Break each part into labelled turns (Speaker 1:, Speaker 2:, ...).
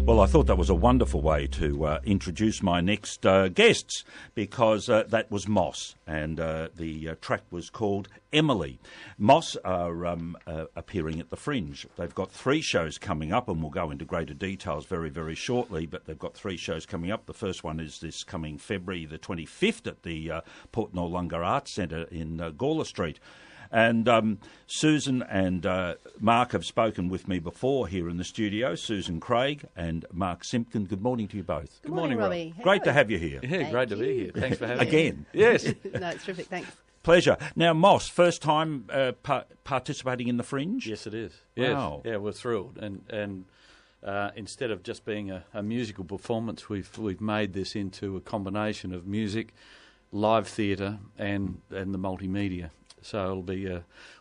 Speaker 1: Well, I thought that was a wonderful way to introduce my next guests, because that was Moss, and the track was called Emily. Moss are appearing at the Fringe. They've got 3 shows coming up, and we'll go into greater details very, very shortly, but they've got 3 shows coming up. The first one is this coming February the 25th at the Port Noarlunga Arts Centre in Gawler Street. And Susan and Mark have spoken with me before here in the studio, Suzie Craig and Mark Simpkin. Good morning to you both.
Speaker 2: Good morning, Robbie.
Speaker 1: Great to have you here.
Speaker 3: Yeah, great to be here. Thanks for having me.
Speaker 1: Again.
Speaker 3: Yes.
Speaker 2: No, it's terrific, thanks.
Speaker 1: Pleasure. Now, Moss, first time participating in the Fringe?
Speaker 3: Yes, it is. Yes.
Speaker 1: Wow.
Speaker 3: Yeah, we're thrilled. And instead of just being a musical performance, we've made this into a combination of music, live theatre and the multimedia. So it'll be,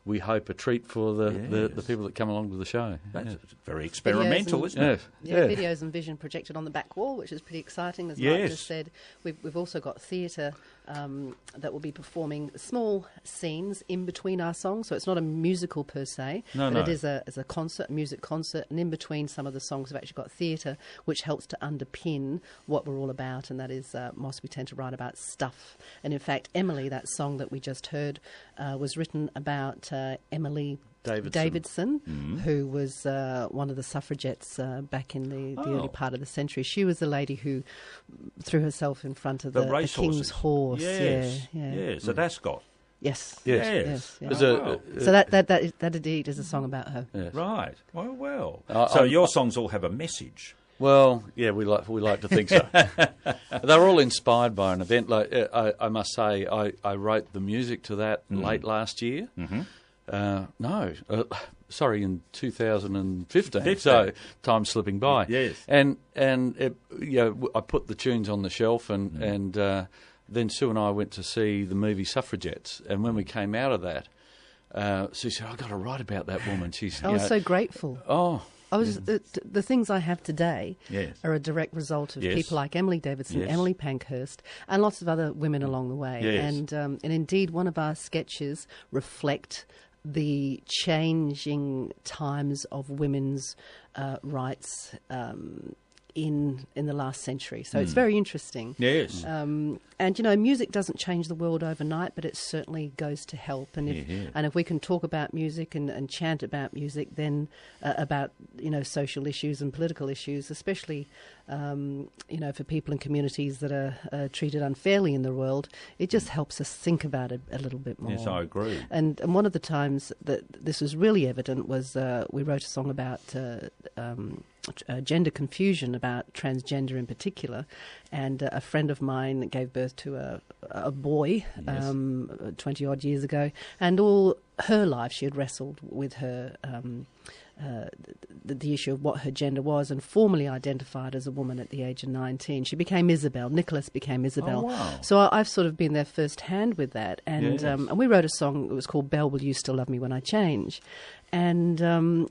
Speaker 3: we hope, a treat for the people that come along to the show.
Speaker 1: That's very experimental, isn't it?
Speaker 2: Yeah, videos and vision projected on the back wall, which is pretty exciting, as Mark just said. We've also got theatre that will be performing small scenes in between our songs, so it's not a musical per se, but it is a concert, a music concert, and in between some of the songs we've actually got theatre, which helps to underpin what we're all about, and that is, Moss, we tend to write about stuff. And in fact, Emily, that song that we just heard, was written about Emily Davidson, who was one of the suffragettes back in the early part of the century. She was the lady who threw herself in front of the king's horse.
Speaker 1: Yes, yes, at Ascot.
Speaker 2: Yes.
Speaker 1: Yes.
Speaker 2: So that indeed is a song about her.
Speaker 3: Yes.
Speaker 1: Right. Well. So your songs all have a message.
Speaker 3: Well, yeah, we like to think so. They're all inspired by an event. Like I must say, I wrote the music to that late last year. In 2015. So time's slipping by.
Speaker 1: Yes.
Speaker 3: And it, I put the tunes on the shelf, and then Sue and I went to see the movie Suffragettes. And when we came out of that, Sue said, "I've got to write about that woman."
Speaker 2: I was so grateful.
Speaker 3: Oh.
Speaker 2: The things I have today are a direct result of people like Emily Davidson, Emily Pankhurst, and lots of other women along the way.
Speaker 1: Yes.
Speaker 2: And indeed, one of our sketches reflect the changing times of women's rights in the last century. So it's very interesting.
Speaker 1: Yes.
Speaker 2: And, music doesn't change the world overnight, but it certainly goes to help. And if we can talk about music and chant about music, then about, social issues and political issues, especially, for people in communities that are treated unfairly in the world, it just helps us think about it a little bit more.
Speaker 1: Yes, I agree.
Speaker 2: And one of the times that this was really evident was we wrote a song about gender confusion, about transgender in particular, and a friend of mine gave birth to a boy 20 odd years ago, and all her life she had wrestled with her the issue of what her gender was, and formally identified as a woman at the age of 19. She became Isabel. Nicholas became Isabel.
Speaker 1: Oh, wow.
Speaker 2: So I've sort of been there firsthand with that, and we wrote a song. It was called "Belle, Will You Still Love Me When I Change?" And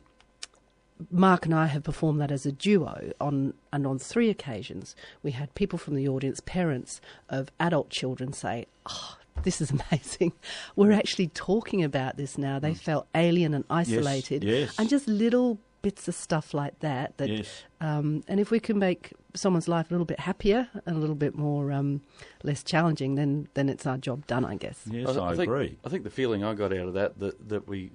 Speaker 2: Mark and I have performed that as a duo on 3 occasions. We had people from the audience, parents of adult children, say, "Oh, this is amazing. We're actually talking about this now." They felt alien and isolated, and just little bits of stuff like that. And if we can make someone's life a little bit happier and a little bit more less challenging, then it's our job done, I guess.
Speaker 1: Yes, I agree.
Speaker 3: I think the feeling I got out of that we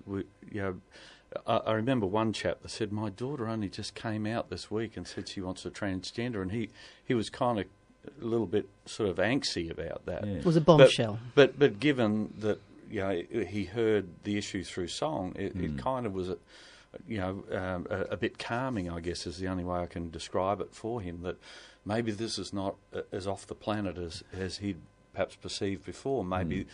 Speaker 3: I remember one chap that said, "My daughter only just came out this week and said she wants a transgender," and he was kind of a little bit sort of angsty about that.
Speaker 2: It was a bombshell.
Speaker 3: But given that he heard the issue through song, it kind of was a bit calming, I guess, is the only way I can describe it for him. That maybe this is not as off the planet as he'd perhaps perceived before. Maybe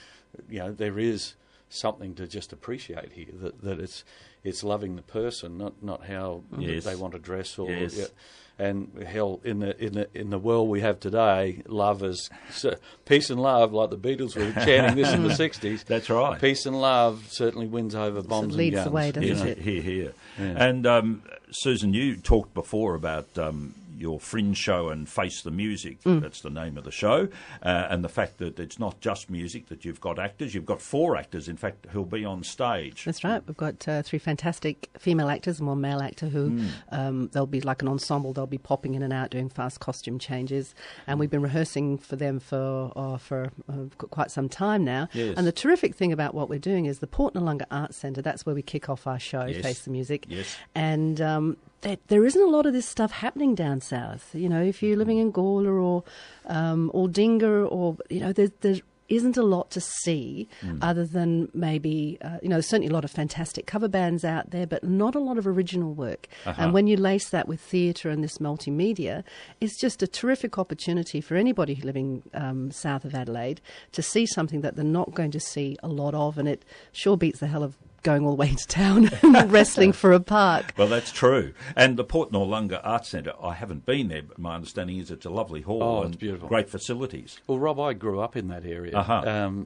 Speaker 3: there is something to just appreciate here, that it's loving the person, not how they want to dress or and hell in the world we have today, love is peace and love, like the Beatles were chanting this in the 60s.
Speaker 1: That's right.
Speaker 3: Peace and love certainly wins over bombs and guns.
Speaker 2: Leads the way, doesn't it?
Speaker 1: Here. Yeah. And Susan, you talked before about your Fringe show and Face the Music, that's the name of the show, and the fact that it's not just music, that you've got actors. You've got 4 actors, in fact, who'll be on stage.
Speaker 2: That's right. We've got 3 fantastic female actors and 1 male actor who they'll be like an ensemble. They'll be popping in and out doing fast costume changes, and we've been rehearsing for them for quite some time now.
Speaker 1: Yes.
Speaker 2: And the terrific thing about what we're doing is the Port Noarlunga Arts Centre, that's where we kick off our show, Face the Music.
Speaker 1: Yes.
Speaker 2: And there isn't a lot of this stuff happening down south. You know, if you're living in Gawler or Dinga, or, you know, there isn't a lot to see other than maybe, you know, certainly a lot of fantastic cover bands out there, but not a lot of original work. And when you lace that with theatre and this multimedia, it's just a terrific opportunity for anybody living south of Adelaide to see something that they're not going to see a lot of, and it sure beats the hell of going all the way into town and wrestling for a park.
Speaker 1: Well, that's true. And the Port Noarlunga Arts Centre, I haven't been there, but my understanding is it's a lovely hall and
Speaker 3: it's beautiful.
Speaker 1: Great facilities.
Speaker 3: Well, Rob, I grew up in that area.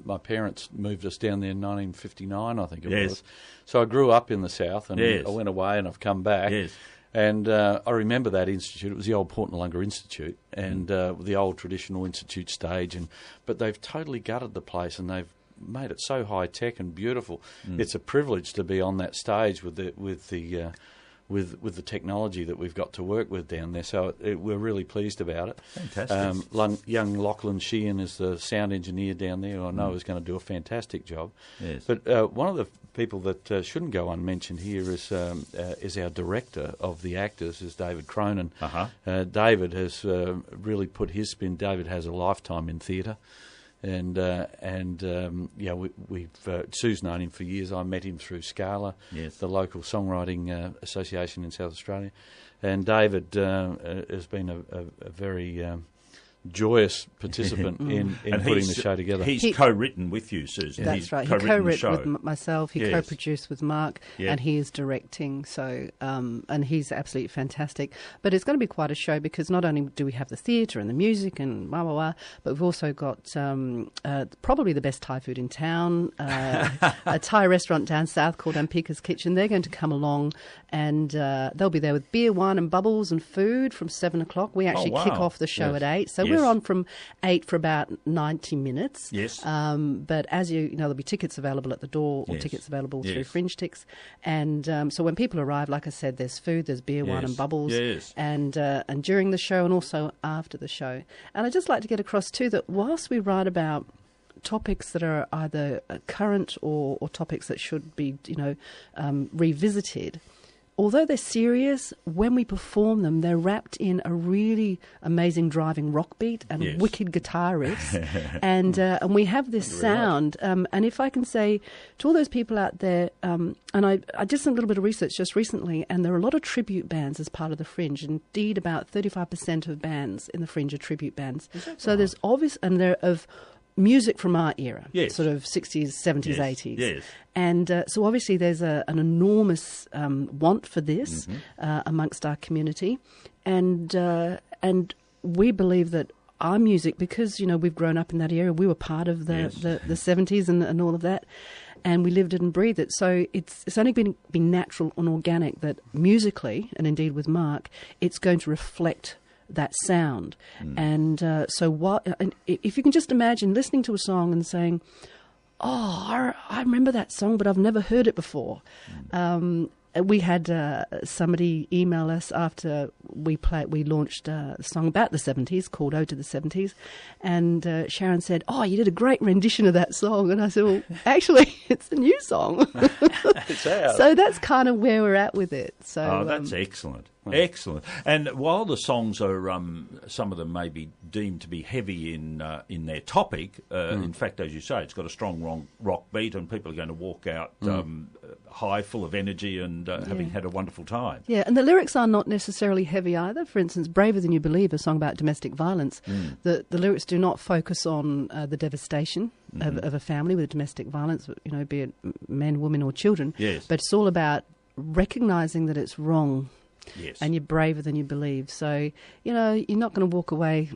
Speaker 3: My parents moved us down there in 1959, I think it was. So I grew up in the south, and I went away and I've come back.
Speaker 1: Yes.
Speaker 3: And I remember that institute. It was the old Port Noarlunga Institute, and the old traditional institute stage. But they've totally gutted the place, and they've made it so high tech and beautiful. It's a privilege to be on that stage with the technology that we've got to work with down there. So we're really pleased about it.
Speaker 1: Fantastic.
Speaker 3: Young Lachlan Sheehan is the sound engineer down there, who I know is going to do a fantastic job.
Speaker 1: Yes.
Speaker 3: But one of the people that shouldn't go unmentioned here is our director of the actors, is David Cronin. David has really put his spin. David has a lifetime in theatre. And we've Sue's known him for years. I met him through Scala, the local songwriting association in South Australia. And David has been a very joyous participant in putting the show together.
Speaker 1: He's co-written with you, Susan.
Speaker 2: That's right. He co-written with myself. He co-produced with Mark, and he is directing. So, and he's absolutely fantastic. But it's going to be quite a show, because not only do we have the theatre and the music and blah blah blah, but we've also got probably the best Thai food in town, a Thai restaurant down south called Ampika's Kitchen. They're going to come along, and they'll be there with beer, wine, and bubbles and food from 7 o'clock. We actually kick off the show at 8. So we're on from 8 for about 90 minutes.
Speaker 1: Yes.
Speaker 2: But as you know, there'll be tickets available at the door, or tickets available through Fringe Ticks. And so when people arrive, like I said, there's food, there's beer, wine and bubbles.
Speaker 1: Yes.
Speaker 2: And during the show and also after the show. And I'd just like to get across too that whilst we write about topics that are either current or topics that should be, revisited, although they're serious, when we perform them, they're wrapped in a really amazing driving rock beat and wicked guitar riffs. and we have this sound. And if I can say to all those people out there, and I did some little bit of research just recently, and there are a lot of tribute bands as part of the Fringe. Indeed, about 35% of bands in the Fringe are tribute bands. So there's obvious, and they're of music from our era, sort of 60s, 70s, 80s.
Speaker 1: Yes.
Speaker 2: And so obviously there's an enormous want for this amongst our community. And we believe that our music, because, we've grown up in that era, we were part of the 70s and all of that, and we lived it and breathed it. So it's only been natural and organic that musically, and indeed with Mark, it's going to reflect that sound. And so if you can just imagine listening to a song and saying, I remember that song, but I've never heard it before. We had somebody email us after we launched a song about the 70s called Ode to the 70s, and Sharon said, you did a great rendition of that song. And I said, well, actually, it's a new song.
Speaker 3: It's out.
Speaker 2: So that's kind of where we're at with it. So
Speaker 1: that's excellent. Excellent. And while the songs are, some of them may be deemed to be heavy in their topic, in fact, as you say, it's got a strong rock beat, and people are going to walk out high, full of energy, and having had a wonderful time. Yeah,
Speaker 2: and the lyrics are not necessarily heavy either. For instance, Braver Than You Believe, a song about domestic violence, the lyrics do not focus on the devastation of a family with domestic violence, be it men, women or children.
Speaker 1: Yes.
Speaker 2: But it's all about recognising that it's wrong.
Speaker 1: Yes.
Speaker 2: And you're braver than you believe. So, you're not going to walk away,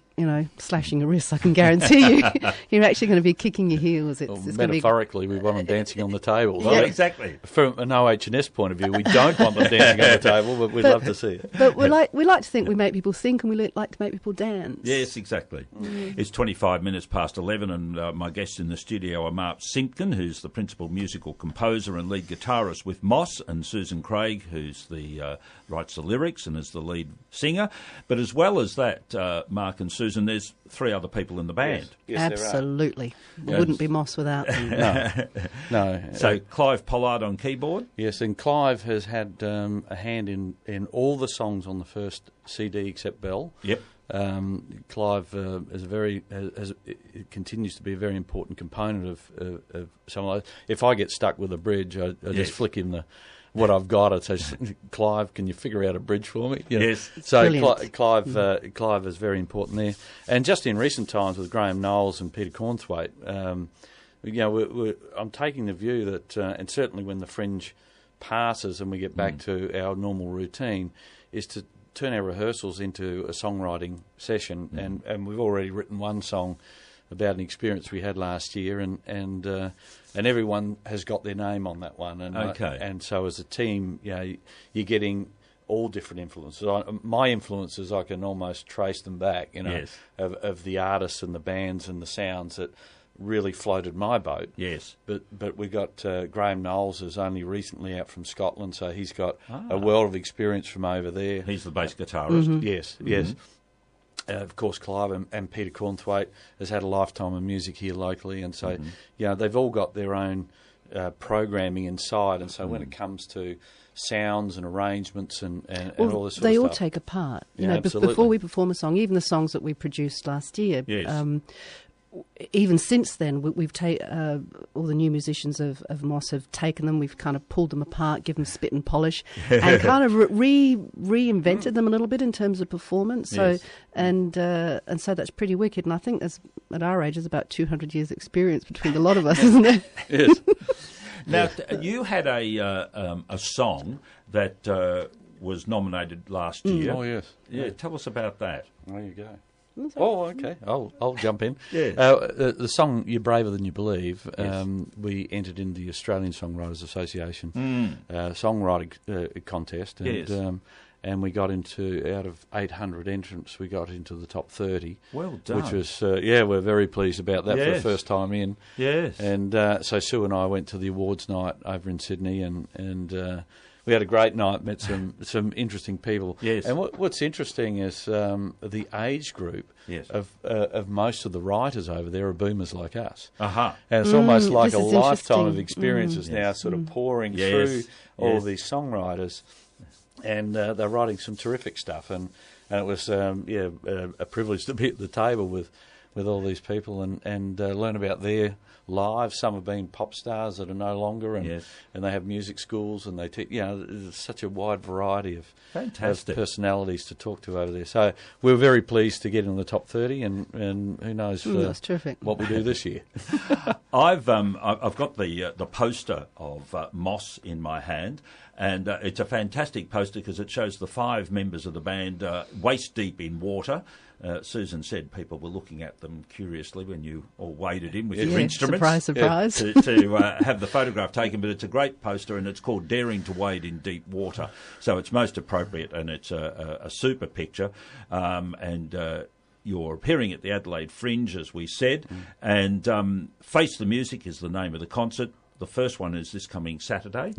Speaker 2: slashing your wrists, I can guarantee you. You're actually going to be kicking your heels. It's
Speaker 3: metaphorically, we want them dancing on the table.
Speaker 1: Yeah, exactly.
Speaker 3: From an OH&S point of view, we don't want them dancing on the table, but we'd love to see it.
Speaker 2: But we like to think we make people think, and we like to make people dance.
Speaker 1: Yes, exactly. It's 25 minutes past 11, and my guests in the studio are Mark Simpkin, who's the principal musical composer and lead guitarist with Moss, and Suzie Craig, who's the writes the lyrics and is the lead singer. But as well as that, Mark and Susan, there's 3 other people in the band.
Speaker 3: Yes,
Speaker 2: absolutely. We wouldn't be Moss without them.
Speaker 3: No.
Speaker 1: So Clive Pollard on keyboard?
Speaker 3: Yes, and Clive has had a hand in all the songs on the first CD except Bell.
Speaker 1: Yep.
Speaker 3: Clive continues to be a very important component of some of those. If I get stuck with a bridge, I just flick him what I've got. I'd say, Clive, can you figure out a bridge for me?
Speaker 1: Yes.
Speaker 3: So Clive is very important there. And just in recent times with Graham Knowles and Peter Cornthwaite, I'm taking the view that, and certainly when the Fringe passes and we get back to our normal routine, is to turn our rehearsals into a songwriting session. And we've already written one song about an experience we had last year, and everyone has got their name on that one. And and so as a team, you're getting all different influences. My influences, I can almost trace them back,
Speaker 1: yes.
Speaker 3: of the artists and the bands and the sounds that really floated my boat.
Speaker 1: Yes.
Speaker 3: But we got Graham Knowles is only recently out from Scotland, so he's got a world of experience from over there.
Speaker 1: He's the bass guitarist.
Speaker 3: Yes, yes. Of course, Clive and Peter Cornthwaite has had a lifetime of music here locally, and so they've all got their own programming inside, and so when it comes to sounds and arrangements and all this sort of stuff,
Speaker 2: they all take a part. Before we perform a song, even the songs that we produced last year.
Speaker 1: Yes.
Speaker 2: Even since then, we've all the new musicians of Moss have taken them. We've kind of pulled them apart, given them spit and polish, and kind of reinvented them a little bit in terms of performance. So and so that's pretty wicked. And I think at our age, there's about 200 years' experience between a lot of us, isn't there?
Speaker 3: Yes.
Speaker 1: Now you had a song that was nominated last year.
Speaker 3: Oh yes.
Speaker 1: Yeah. Tell us about that.
Speaker 3: There you go. Oh, okay. I'll jump in.
Speaker 1: Yeah.
Speaker 3: The song "You're Braver Than You Believe." We entered in the Australian Songwriters Association songwriting contest, and we got out of 800 entrants, we got into the top 30.
Speaker 1: Well done.
Speaker 3: Which was we're very pleased about that for the first time in.
Speaker 1: Yes.
Speaker 3: And so Sue and I went to the awards night over in Sydney, and we had a great night, met some interesting people.
Speaker 1: Yes.
Speaker 3: And what's interesting is the age group of most of the writers over there are boomers like us.
Speaker 1: Uh-huh.
Speaker 3: And it's almost like a lifetime of experiences now sort of pouring through all these songwriters. And they're writing some terrific stuff. And it was a privilege to be at the table with all these people and learn about their lives. Some have been pop stars that are no longer, and they have music schools, and they there's such a wide variety of personalities to talk to over there. So we were very pleased to get in the top 30, and who knows
Speaker 2: that's terrific.
Speaker 3: What we do this year.
Speaker 1: I've got the poster of Moss in my hand. And it's a fantastic poster because it shows the 5 members of the band waist deep in water. Susan said people were looking at them curiously when you all waded in with your instruments.
Speaker 2: Surprise.
Speaker 1: To have the photograph taken. But it's a great poster, and it's called Daring to Wade in Deep Water. So it's most appropriate, and it's a super picture. You're appearing at the Adelaide Fringe, as we said. And Face the Music is the name of the concert. The first one is this coming Saturday,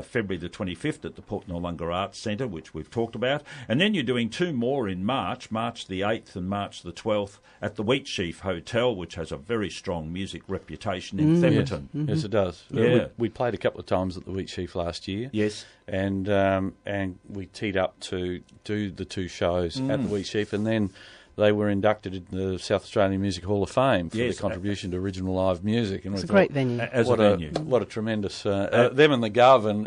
Speaker 1: February the 25th at the Port Noarlunga Arts Centre, which we've talked about. And then you're doing 2 more in March the 8th and March the 12th at the Wheatsheaf Hotel, which has a very strong music reputation in Themerton.
Speaker 3: Yes, it does.
Speaker 1: Yeah.
Speaker 3: We played a couple of times at the Wheatsheaf last year.
Speaker 1: Yes.
Speaker 3: And we teed up to do the 2 shows at the Wheatsheaf, and then they were inducted in the South Australian Music Hall of Fame for their contribution to original live music. And
Speaker 2: it's a great venue.
Speaker 3: What a tremendous... them and the Gov, and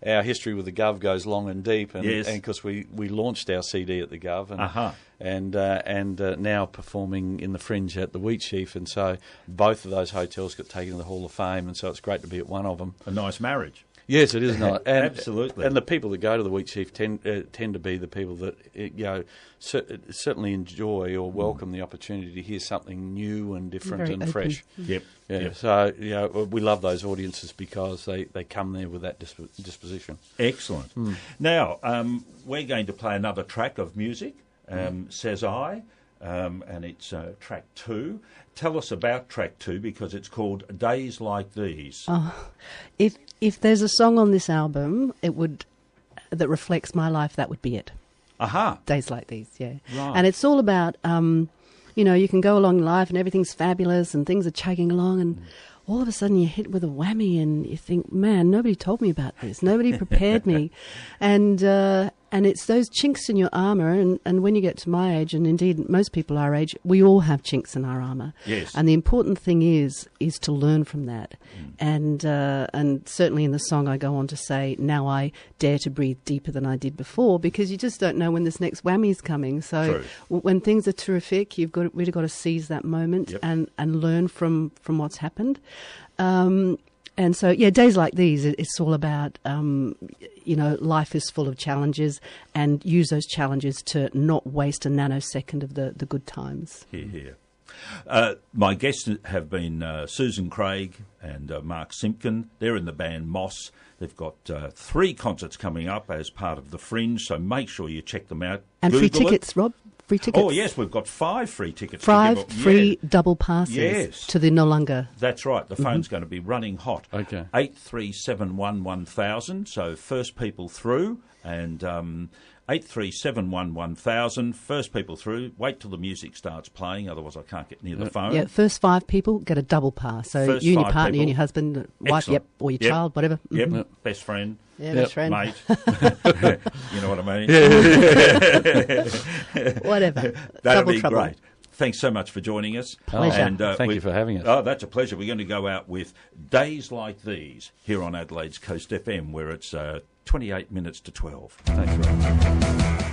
Speaker 3: our history with the Gov goes long and deep. And because we launched our CD at the Gov, and now performing in the Fringe at the Wheatsheaf, and so both of those hotels got taken to the Hall of Fame, and so it's great to be at one of them.
Speaker 1: A nice marriage.
Speaker 3: Yes, it is nice. And,
Speaker 1: absolutely.
Speaker 3: And the people that go to the Wheat Chief tend to be the people that certainly enjoy or welcome the opportunity to hear something new and different and fresh.
Speaker 1: Yep.
Speaker 3: Yeah.
Speaker 1: Yep.
Speaker 3: So we love those audiences because they come there with that disposition.
Speaker 1: Excellent. Now we're going to play another track of music. Says I. And it's track 2. Tell us about track 2 because it's called Days Like These.
Speaker 2: If there's a song on this album, that reflects my life, that would be it.
Speaker 1: Aha.
Speaker 2: Days Like These, yeah.
Speaker 1: Right.
Speaker 2: And it's all about, you can go along life and everything's fabulous and things are chugging along and all of a sudden you're hit with a whammy and you think, man, nobody told me about this. Nobody prepared me. And it's those chinks in your armour, and when you get to my age, and indeed most people our age, we all have chinks in our armour.
Speaker 1: Yes.
Speaker 2: And the important thing is to learn from that. And certainly in the song I go on to say, now I dare to breathe deeper than I did before, because you just don't know when this next whammy's coming. So when things are terrific, you've really got to seize that moment and learn from what's happened. And so, days like these, it's all about, life is full of challenges and use those challenges to not waste a nanosecond of the good times.
Speaker 1: Hear, hear. My guests have been Suzie Craig and Mark Simpkin. They're in the band Moss. They've got 3 concerts coming up as part of the Fringe, so make sure you check them out.
Speaker 2: And
Speaker 1: Google
Speaker 2: free tickets, Rob? Free tickets?
Speaker 1: Oh, yes, we've got 5 free tickets.
Speaker 2: 5 free double passes to the Nolunga.
Speaker 1: That's right. The phone's going to be running hot.
Speaker 3: Okay.
Speaker 1: 83711000, so first people through, and 83711000, first people through. Wait till the music starts playing, otherwise I can't get near the phone.
Speaker 2: Yeah, first 5 people get a double pass. So
Speaker 1: first
Speaker 2: you and your
Speaker 1: 5
Speaker 2: partner,
Speaker 1: people.
Speaker 2: you and your husband, wife, or your child, whatever.
Speaker 1: Yep, best friend.
Speaker 2: Yeah, best friend.
Speaker 1: Mate. You know what I mean?
Speaker 2: Whatever.
Speaker 1: That'd be great. Thanks so much for joining us.
Speaker 2: Pleasure.
Speaker 3: And, thank you for having us.
Speaker 1: Oh, that's a pleasure. We're going to go out with Days Like These here on Adelaide's Coast FM, where it's 28 minutes to 12.
Speaker 3: Thanks very much.